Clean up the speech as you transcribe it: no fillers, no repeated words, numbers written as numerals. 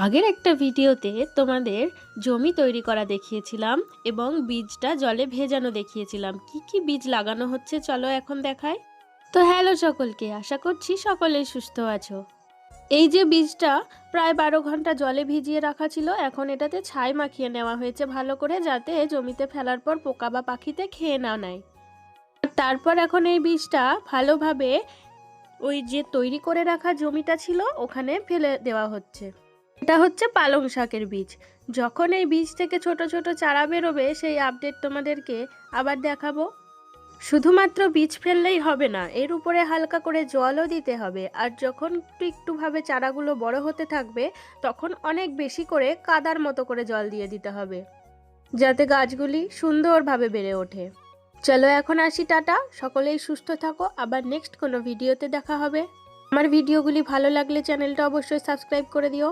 আগের একটা ভিডিওতে তোমাদের জমি তৈরি করা দেখিয়েছিলাম এবং বীজটা জলে ভেজানো দেখিয়েছিলাম। কি কি বীজ লাগানো হচ্ছে চলো এখন দেখাই। তো হ্যালো সকলকে, আশা করছি সকলেই সুস্থ আছো। এই যে বীজটা প্রায় 12 ঘন্টা জলে ভিজিয়ে রাখা ছিল, এখন এটাতে ছাই মাখিয়ে নেওয়া হয়েছে ভালো করে, যাতে জমিতে ফেলার পর পোকা বা পাখিতে খেয়ে না নেয়। তারপর এখন এই বীজটা ভালোভাবে ওই যে তৈরি করে রাখা জমিটা ছিল ওখানে ফেলে দেওয়া হচ্ছে। এটা হচ্ছে পালং শাকের বীজ। যখন এই বীজ থেকে ছোট ছোট চারা বেরোবে সেই আপডেট তোমাদেরকে আবার দেখাবো। শুধুমাত্র বীজ ফেললেই হবে না, এর উপরে হালকা করে জলও দিতে হবে। আর যখন একটু একটুভাবে চারাগুলো বড় হতে থাকবে তখন অনেক বেশি করে কাদার মতো করে জল দিয়ে দিতে হবে, যাতে গাছগুলি সুন্দরভাবে বেড়ে ওঠে। চলো এখন আসি, টাটা, সকলেই সুস্থ থাকো, আবার নেক্সট কোনো ভিডিওতে দেখা হবে। আমার ভিডিওগুলি ভালো লাগলে চ্যানেলটা অবশ্যই সাবস্ক্রাইব করে দিও।